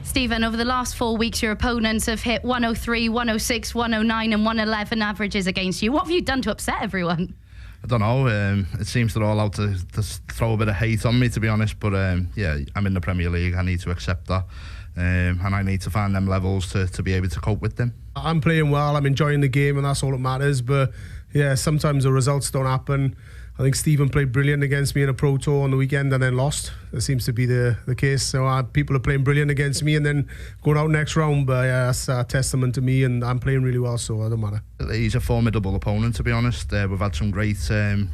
Stephen, over the last 4 weeks, your opponents have hit 103, 106, 109 and 111 averages against you. What have you done to upset everyone? I don't know. It seems they're all out to throw a bit of hate on me, to be honest. But yeah, I'm in the Premier League. I need to accept that. And I need to find them levels to be able to cope with them. I'm playing well. I'm enjoying the game, and that's all that matters. But yeah, sometimes the results don't happen. I think Stephen played brilliant against me in a Pro Tour on the weekend and then lost. That seems to be the case. So people are playing brilliant against me and then going out next round. But yeah, that's a testament to me, and I'm playing really well, so it don't matter. He's a formidable opponent, to be honest. We've had some great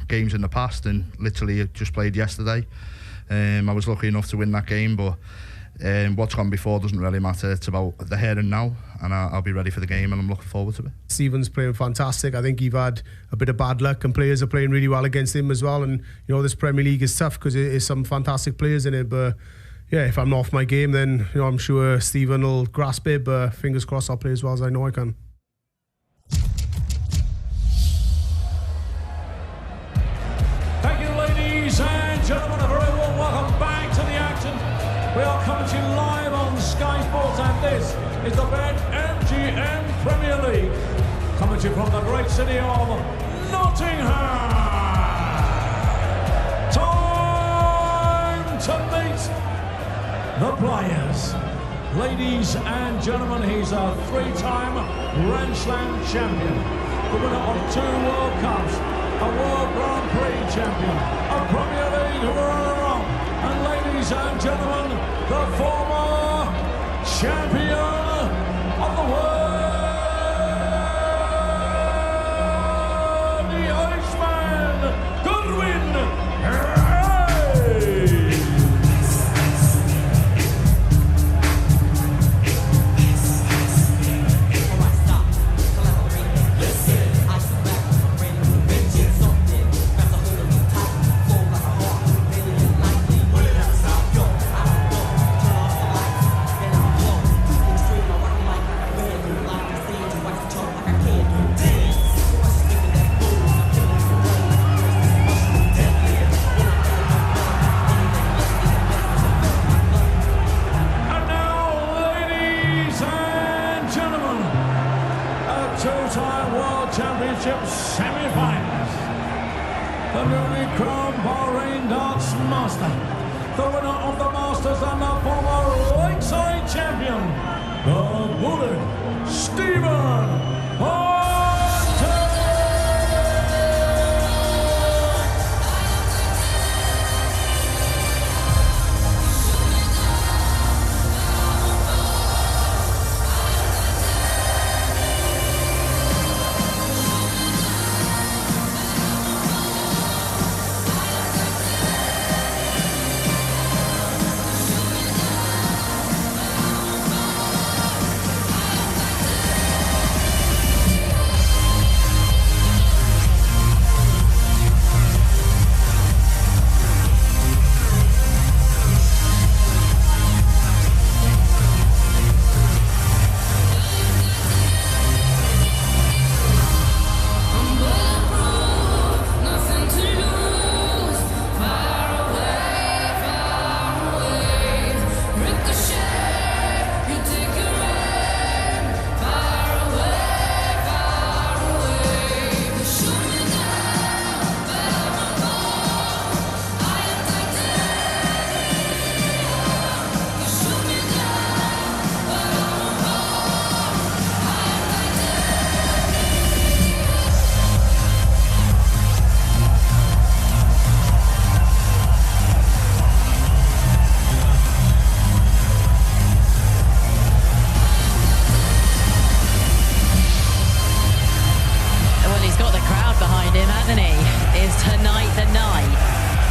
games in the past, and literally just played yesterday. I was lucky enough to win that game, but what's gone before doesn't really matter. It's about the here and now, and I'll be ready for the game, and I'm looking forward to it. Stephen's playing fantastic. I think he's had a bit of bad luck, and players are playing really well against him as well. And you know, this Premier League is tough because there's some fantastic players in it. But yeah, if I'm off my game, then you know, I'm sure Stephen will grasp it. But fingers crossed, I'll play as well as I know I can. Thank you, ladies and gentlemen. A very warm welcome back to the action. We are coming to you live on Sky Sports, and this is the BetMGM Premier League. Coming to you from the great city of Nottingham. Time to meet the players. Ladies and gentlemen, he's a three-time Grand Slam champion, the winner of 2 World Cups, a World Grand Prix champion, a Premier League runner-up, and ladies and gentlemen, the former champion of the world, the Irishman, Gerwyn. Two-time World Championship semi-finals. The newly crowned Bahrain Darts Master, the winner of the Masters and the former Lakeside champion, the Bullet, Stephen Bunting.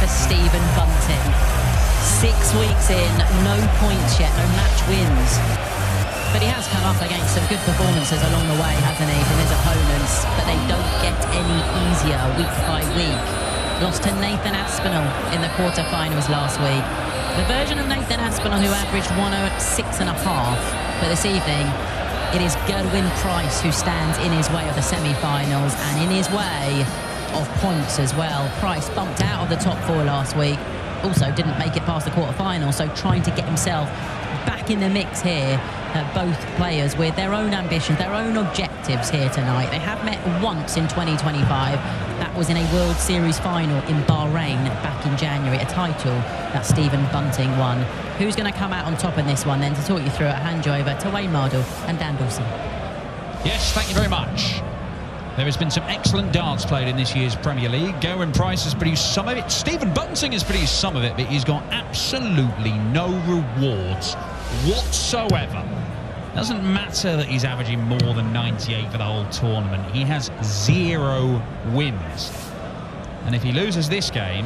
Stephen Bunting. 6 weeks in, no points yet, no match wins. But he has come up against some good performances along the way, hasn't he, from his opponents. But they don't get any easier week by week. Lost to Nathan Aspinall in the quarterfinals last week. The version of Nathan Aspinall who averaged 106.5. But this evening, it is Gerwyn Price who stands in his way of the semi-finals and in his way of points as well. Price bumped out of the top 4 last week. Also didn't make it past the quarterfinal, so trying to get himself back in the mix here. Both players with their own ambitions, their own objectives here tonight. They have met once in 2025. That was in a World Series final in Bahrain back in January, a title that Stephen Bunting won. Who's going to come out on top in this one then? To talk you through it, I hand you over to Wayne Mardle and Dan Dawson. Yes, thank you very much. There has been some excellent darts played in this year's Premier League. Gerwyn Price has produced some of it. Stephen Bunting has produced some of it, but he's got absolutely no rewards whatsoever. Doesn't matter that he's averaging more than 98 for the whole tournament. He has 0 wins. And if he loses this game,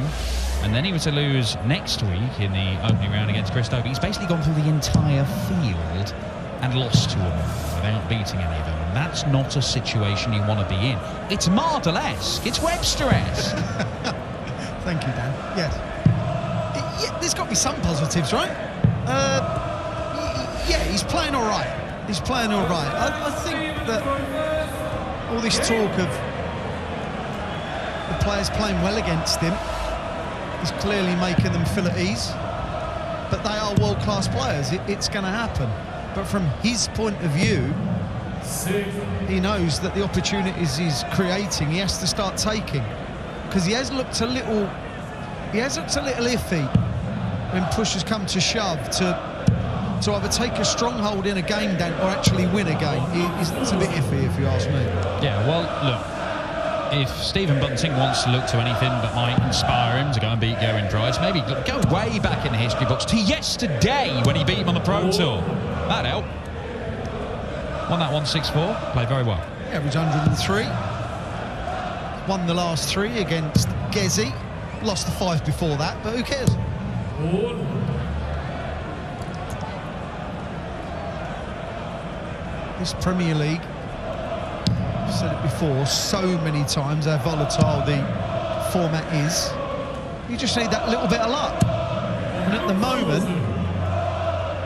and then he were to lose next week in the opening round against Christopher, he's basically gone through the entire field and lost to them without beating any of them. And that's not a situation you want to be in. It's Mardle-esque. It's Webster-esque. Thank you, Dan. Yes. Yeah, there's got to be some positives, right? Yeah, he's playing all right. He's playing all right. I think that all this talk of the players playing well against him is clearly making them feel at ease. But they are world-class players. It's going to happen. But from his point of view, he knows that the opportunities he's creating, he has to start taking. Because he has looked a little iffy when push has come to shove to either take a stronghold in a game, Dan, or actually win a game. It's a bit iffy, if you ask me. Yeah, well, look, if Stephen Bunting wants to look to anything that might inspire him to go and beat Gerwyn Price, maybe go way back in the history books to yesterday when he beat him on the Pro Tour. That'd help. Won that 1-6-4, played very well. Average 103. Won the last 3 against Gezi. Lost the 5 before that, but who cares? This Premier League, I've said it before so many times how volatile the format is. You just need that little bit of luck. And at the moment,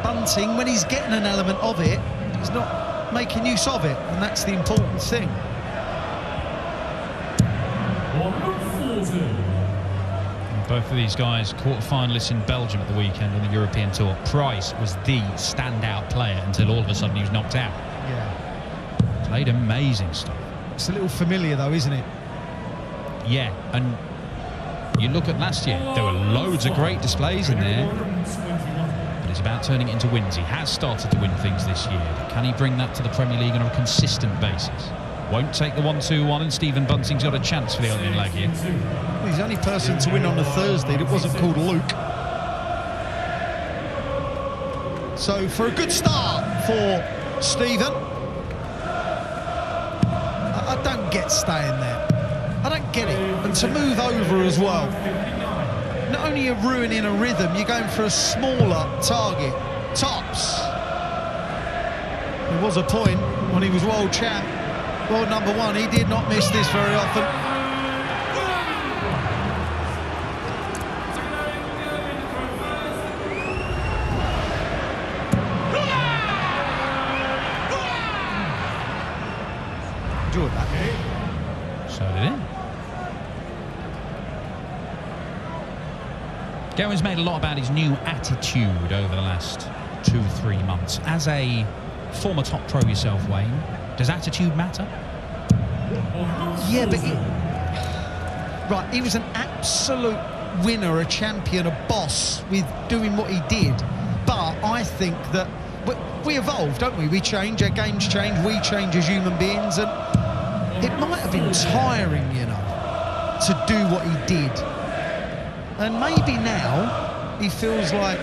Bunting, when he's getting an element of it, he's not making use of it, and that's the important thing. Both of these guys quarter-finalists in Belgium at the weekend on the European Tour. Price was the standout player until all of a sudden he was knocked out. Yeah. Played amazing stuff. It's a little familiar though, isn't it? Yeah, and you look at last year, there were loads of great displays in there, but it's about turning it into wins. He has started to win things this year, but can he bring that to the Premier League on a consistent basis? Won't take the 1-2-1, and Stephen Bunting's got a chance for the opening leg here. Well, he's the only person to win on a Thursday that wasn't called Luke. So for a good start for Stephen. I don't get staying there. I don't get it. And to move over as well. Not only are you ruining a rhythm, you're going for a smaller target. Tops. There was a point when he was world champ, world number 1. He did not miss this very often. Enjoyed that. So did he. Gerwyn's made a lot about his new attitude over the last 2-3 months. As a former top pro yourself, Wayne, does attitude matter? Yeah, but he was an absolute winner, a champion, a boss with doing what he did. But I think that we evolve, don't we? We change, our games change, we change as human beings, and it might have been tiring, you know, to do what he did. And maybe now he feels like,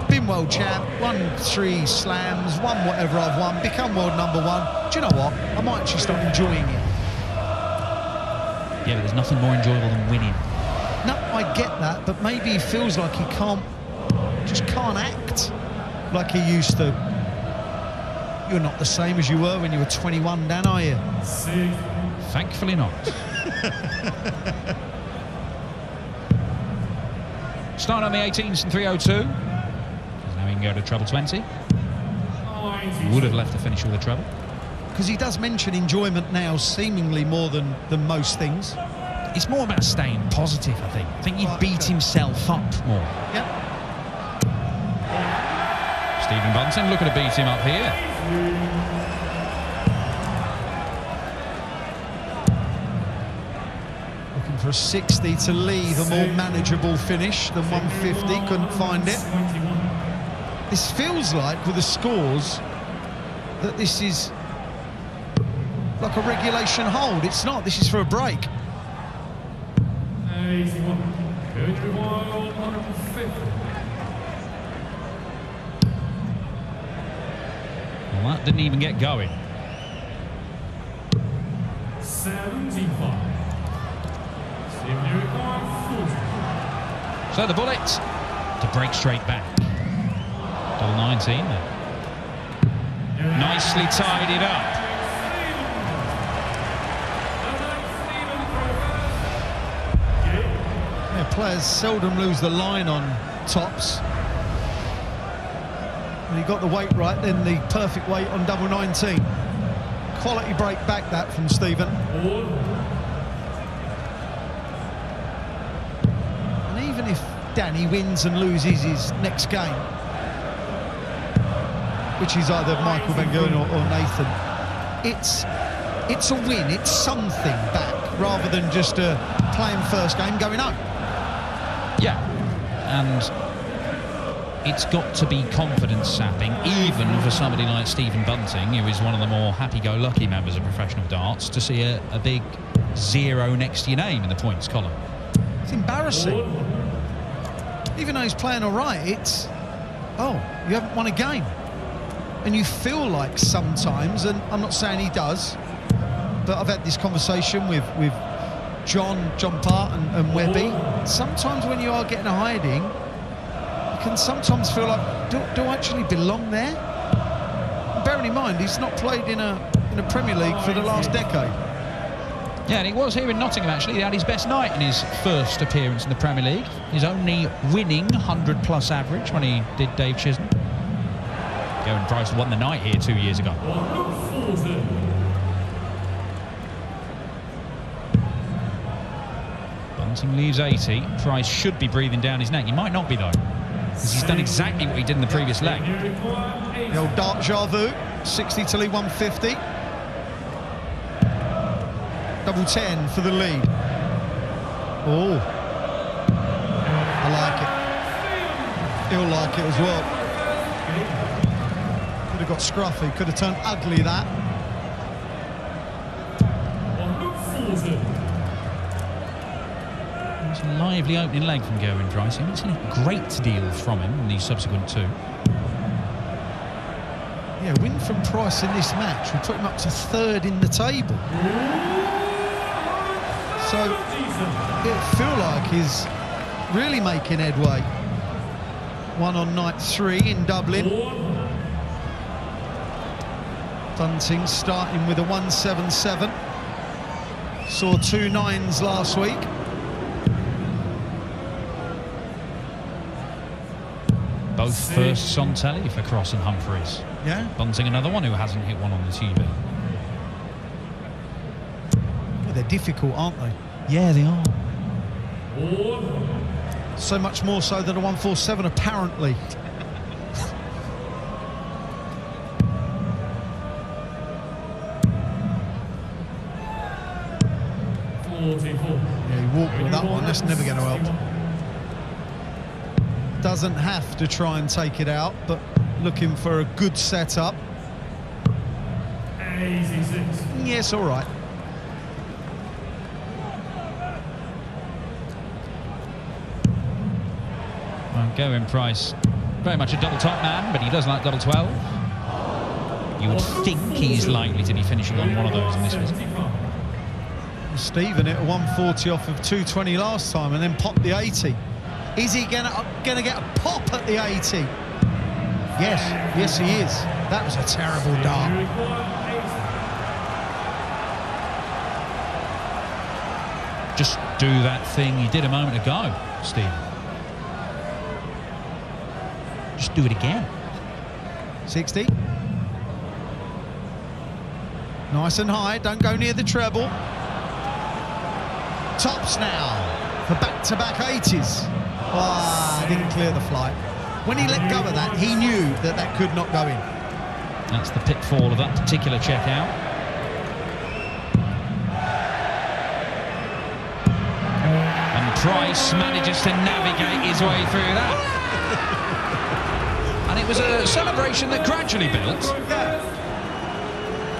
been world champ, won 3 slams, won whatever I've won, become world number 1. Do you know what? I might actually start enjoying it. Yeah, but there's nothing more enjoyable than winning. No, I get that, but maybe he feels like he just can't act like he used to. You're not the same as you were when you were 21, Dan, are you? Thankfully not. Start on the 18s and 302. Now he can go to treble 20. He would have left to finish with a treble. Because he does mention enjoyment now, seemingly more than most things. It's more about staying positive, I think. He beat himself up more. Yeah. Stephen Bunting looking to beat him up here. Looking for a 60 to leave a more manageable finish than 150. Couldn't find it. This feels like, with the scores, that this is like a regulation hold. It's not. This is for a break. Well, that didn't even get going. 75. So the bullet to break straight back. Double 19 there. Nicely tidied up. Yeah, players seldom lose the line on tops. And he got the weight right, then the perfect weight on double 19. Quality break back that from Stephen. And even if Danny wins and loses his next game, which is either Michael Van Gerwen or Nathan, it's a win, it's something back, rather than just playing first game going home. Yeah, and it's got to be confidence sapping, even for somebody like Stephen Bunting, who is one of the more happy-go-lucky members of professional darts, to see a big 0 next to your name in the points column. It's embarrassing. Even though he's playing all right, it's, oh, you haven't won a game. And you feel like sometimes, and I'm not saying he does, but I've had this conversation with John Part and Webby. Sometimes when you are getting a hiding, you can sometimes feel like, do I actually belong there? Bearing in mind, he's not played in a Premier League for the last decade. Yeah, and he was here in Nottingham, actually. He had his best night in his first appearance in the Premier League. His only winning 100-plus average when he did Dave Chisholm. Gerwyn Price won the night here 2 years ago. Bunting leaves 80. Price should be breathing down his neck. He might not be, though, because he's done exactly what he did in the previous leg. The old dart Javu, 60 to lead 150. Double 10 for the lead. Oh, I like it. He'll like it as well. Could have got scruffy, could have turned ugly, that. It's a lively opening leg from Gerwyn Price. He haven't seen a great deal from him in these subsequent two. Yeah, win from Price in this match will put him up to third in the table. So it'll feel like he's really making headway. One on night 3 in Dublin. Bunting starting with a 177. Saw 2 9s last week. Both firsts on telly for Cross and Humphreys. Yeah. Bunting another one who hasn't hit one on the TV. Well, they're difficult, aren't they? Yeah, they are. So much more so than a 147, apparently. Yeah, he walked with that one. That's never going to help. Doesn't have to try and take it out, but looking for a good setup. Yes, all right. Well, Gerwyn Price, very much a double top man, but he does like double 12. You would think he's likely to be finishing on one of those in this visit. Stephen hit a 140 off of 220 last time and then popped the 80. Is he gonna get a pop at the 80? Yes, he is. That was a terrible dart. Just do that thing you did a moment ago, Steve. Just do it again. 60. Nice and high, don't go near the treble. Tops now for back-to-back 80s. Ah, didn't clear the flight. When he let go of that, he knew that that could not go in. That's the pitfall of that particular check-out. And Price manages to navigate his way through that. And it was a celebration that gradually built. Yeah.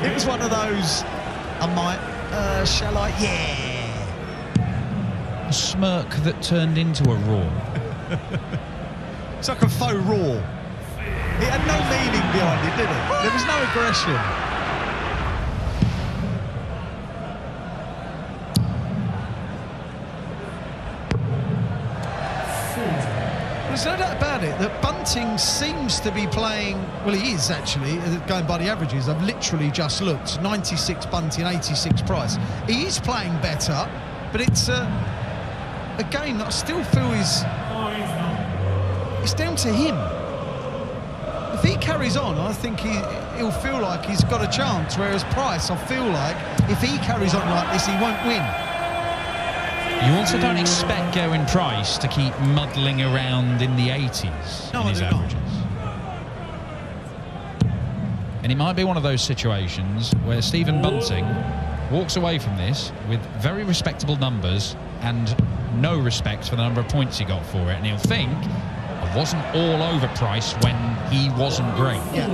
It was one of those, shall I? Yeah. A smirk that turned into a roar. It's like a faux roar. It had no meaning behind it, did it? There was no aggression. There's no doubt about it that Bunting seems to be playing, well, he is actually, going by the averages. I've literally just looked, 96 Bunting, 86 Price. He is playing better, but it's a game that I still feel is, it's down to him. If he carries on, I think he'll feel like he's got a chance, whereas Price, I feel like, if he carries on like this, he won't win. You also don't expect Gerwyn Price to keep muddling around in the 80s in his averages. And it might be one of those situations where Stephen Bunting walks away from this with very respectable numbers and no respect for the number of points he got for it. And he'll think, I wasn't all over Price when he wasn't great. Yeah.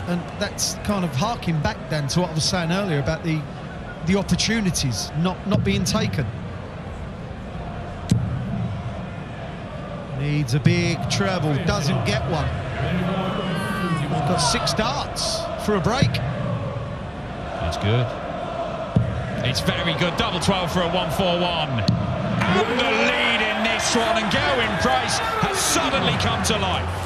And that's kind of harking back then to what I was saying earlier about the opportunities not being taken. Needs a big treble, doesn't get one. Got 6 darts for a break. That's good. It's very good. Double 12 for a 1-4-1. The lead in this one, and Gerwyn Price has suddenly come to life.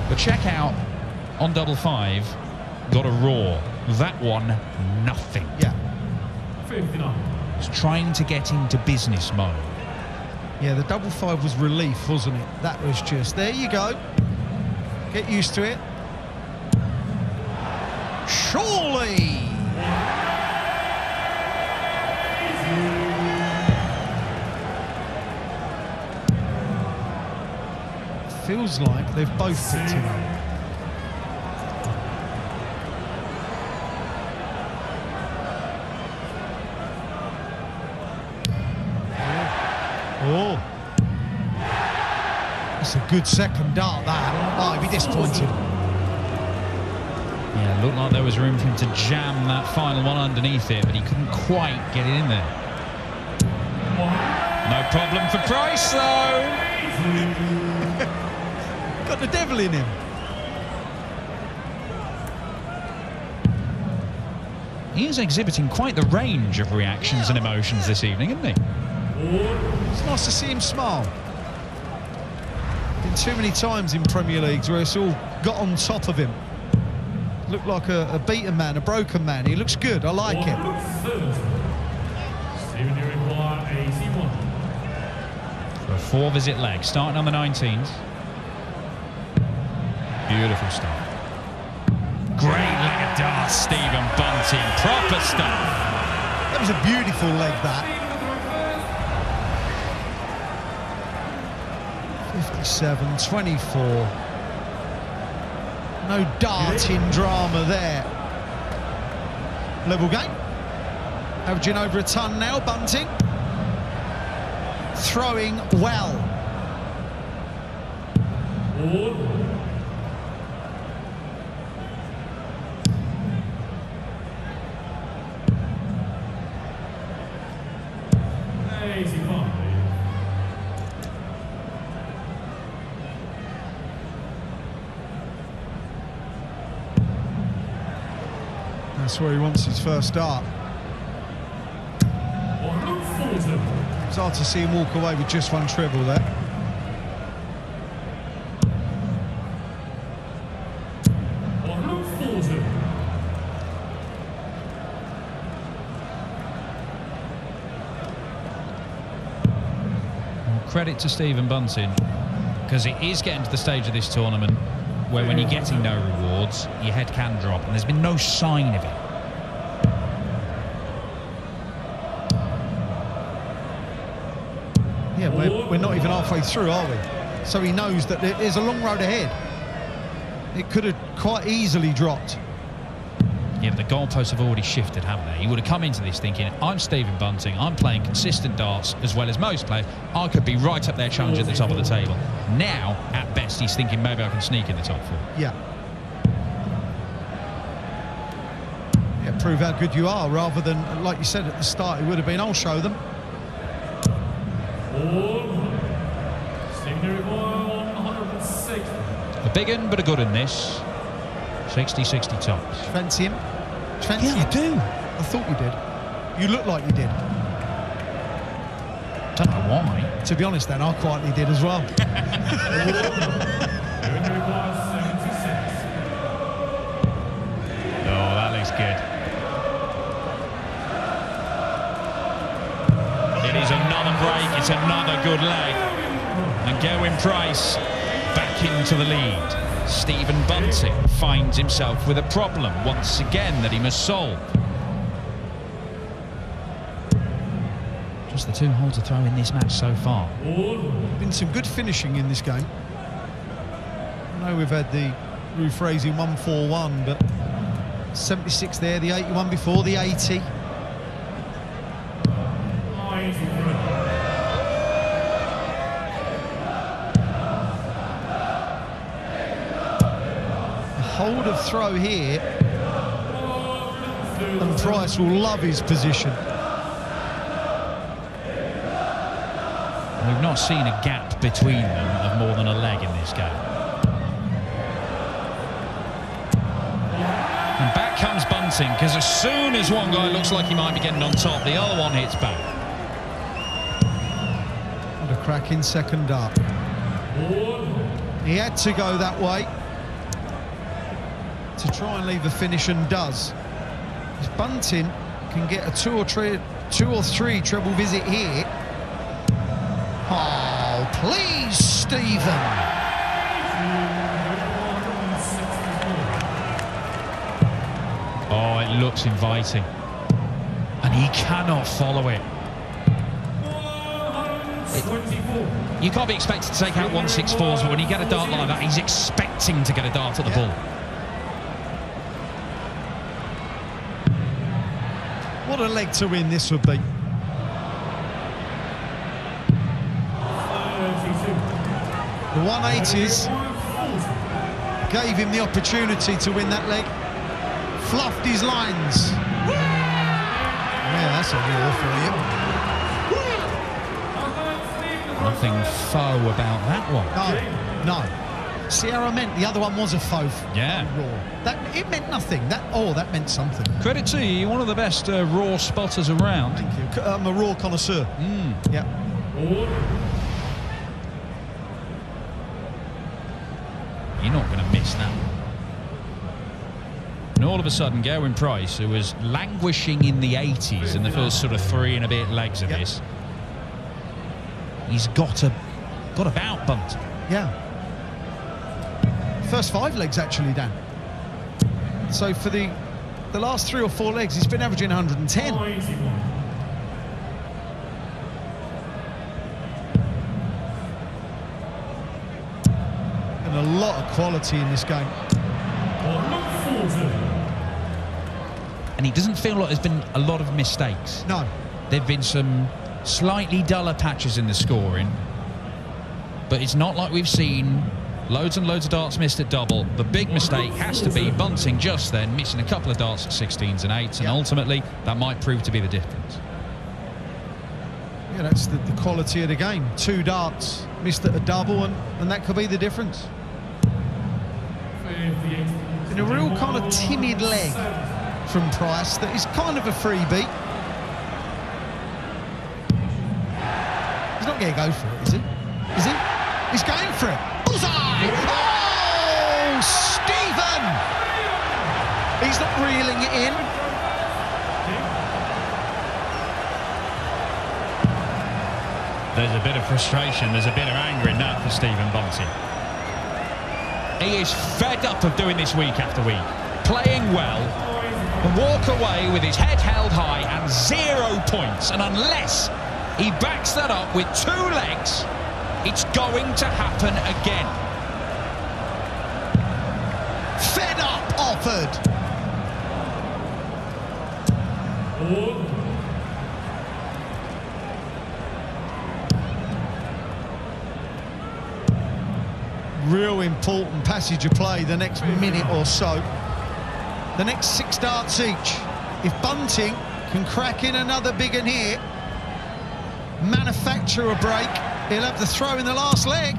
The checkout on double 5 got a roar. That one, nothing. Yeah. 59. It's trying to get into business mode. Yeah, the double 5 was relief, wasn't it? That was just, there you go. Get used to it. Surely! Feels like they've both picked him up. Oh. That's a good second dart, that. Oh, he'd be disappointed. Yeah, it looked like there was room for him to jam that final one underneath it, but he couldn't quite get it in there. No problem for Price, though. Got the devil in him. He is exhibiting quite the range of reactions and emotions this evening, isn't he? It's nice to see him smile. Been too many times in Premier Leagues where it's all got on top of him. Looked like a beaten man, a broken man. He looks good. I like it. For a 4-visit leg, starting on the 19th. Beautiful stuff. Great leg of darts, Stephen Bunting. Proper stuff. That was a beautiful leg, that. 57, 24. No darting drama there. Level game. Averaging over a ton now, Bunting. Throwing well. That's where he wants his first dart. It's hard to see him walk away with just one treble there. Credit to Stephen Bunting, because it is getting to the stage of this tournament where when you're getting no rewards, your head can drop, and there's been no sign of it. Yeah, we're not even halfway through, are we? So he knows that there's a long road ahead. It could have quite easily dropped. Yeah, but the goalposts have already shifted, haven't they? He would have come into this thinking, I'm Stephen Bunting, I'm playing consistent darts as well as most players. I could be right up there challenging at the top of the table. Now, at best, he's thinking maybe I can sneak in the top 4. Yeah. Yeah, prove how good you are, rather than, like you said at the start, it would have been, I'll show them. A big un, but a good un this. 60-60 tops. Fancy him? Fancy Yeah, I do. I thought you did. You look like you did. Don't know why. To be honest, then, I quietly did as well. Oh, that looks good. It is another break. It's another good leg. And Gerwyn Price back into the lead. Stephen Bunting finds himself with a problem once again that he must solve. Just the 2 holes to throw in this match so far. Been some good finishing in this game. I know we've had the roof raising 141, but 76 there, the 81 before, the 80. Hold of throw here, and Price will love his position. We've not seen a gap between them of more than a leg in this game. And back comes Bunting, because as soon as one guy looks like he might be getting on top, the other one hits back. What a cracking second dart. He had to go that way to try and leave a finish, and does. If Bunting can get a 2 or 3 treble visit here. Oh, please, Stephen. Oh, it looks inviting. And he cannot follow it. You can't be expected to take out 164s, but when you get a dart like that, he's expecting to get a dart at the ball. What a leg to win this would be. The 180s gave him the opportunity to win that leg. Fluffed his lines. Yeah, that's a war for you. Nothing faux about that one. No, no. See how I meant? The other one was a faux. Yeah. Raw. It meant nothing. That meant something. Credit to you, you're one of the best raw spotters around. Thank you. I'm a raw connoisseur. Yeah. You're not going to miss that. And all of a sudden, Gerwyn Price, who was languishing in the 80s in the first sort of 3 and a bit legs of this, he's got about Bunting. Yeah. First 5 legs, actually, Dan. So for the last 3 or 4 legs, he's been averaging 110. And a lot of quality in this game. And he doesn't feel like there's been a lot of mistakes. No. There've been some slightly duller patches in the scoring, but it's not like we've seen loads and loads of darts missed at double. The big mistake has to be Bunting just then missing a couple of darts at 16s and 8s, and ultimately that might prove to be the difference. Yeah, that's the quality of the game. 2 darts missed at a double, and that could be the difference. In a real kind of timid leg from Price that is kind of a freebie. He's not going to go for it, is he? Is he? He's going for it. Bullseye! Oh, Stephen! He's not reeling it in. There's a bit of frustration, there's a bit of anger in that for Stephen Bunting. He is fed up of doing this week after week, playing well, and walk away with his head held high and 0 points. And unless He backs that up with 2 legs. It's going to happen again. Fed up, offered. Real important passage of play the next minute or so. The next 6 darts each. If Bunting can crack in another big one here, manufacture a break, he'll have the throw in the last leg.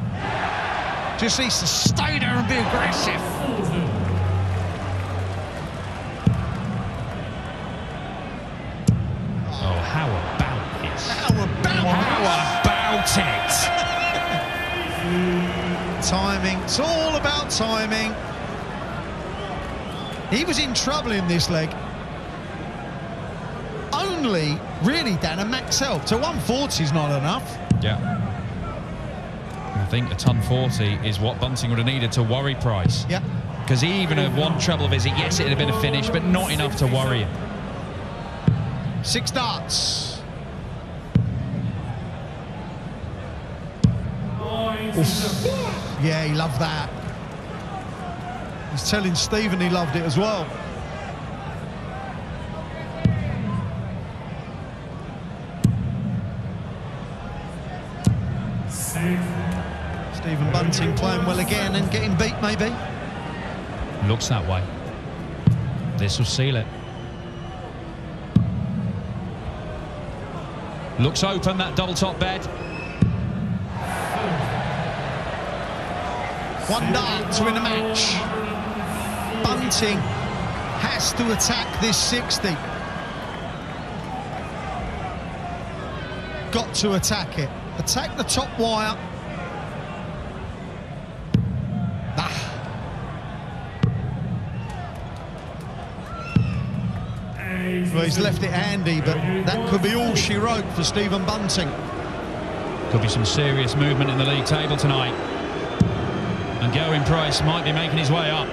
Just needs to stay there and be aggressive. Oh, how about this? How about it? Timing, it's all about timing. He was in trouble in this leg. Only, really, Dan, a max help. To 140 is not enough. Yeah. I think a ton 40 is what Bunting would have needed to worry Price. Yeah. Because he even had 1 treble visit. Yes, it would have been a finish, but not enough to worry him. 6 darts. Oof. Yeah, he loved that. He's telling Stephen he loved it as well. Stephen Bunting playing well again and getting beat, maybe. Looks that way. This will seal it. Looks open, that double top bed. 1 dart to win the match. Bunting has to attack this 60. Got to attack it. Attack the top wire. Well, he's left it handy, but that could be all she wrote for Stephen Bunting. Could be some serious movement in the league table tonight. And Gerwyn Price might be making his way up.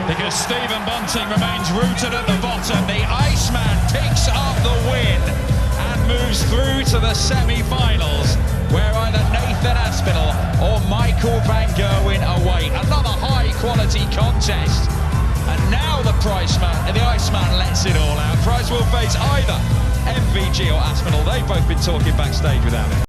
Because Stephen Bunting remains rooted at the bottom. The Iceman picks up the win and moves through to the semi-finals, where either Nathan Aspinall or Michael van Gerwen await. Another high-quality contest. And now the Iceman lets it all out. Price will face either MVG or Aspinall. They've both been talking backstage without it.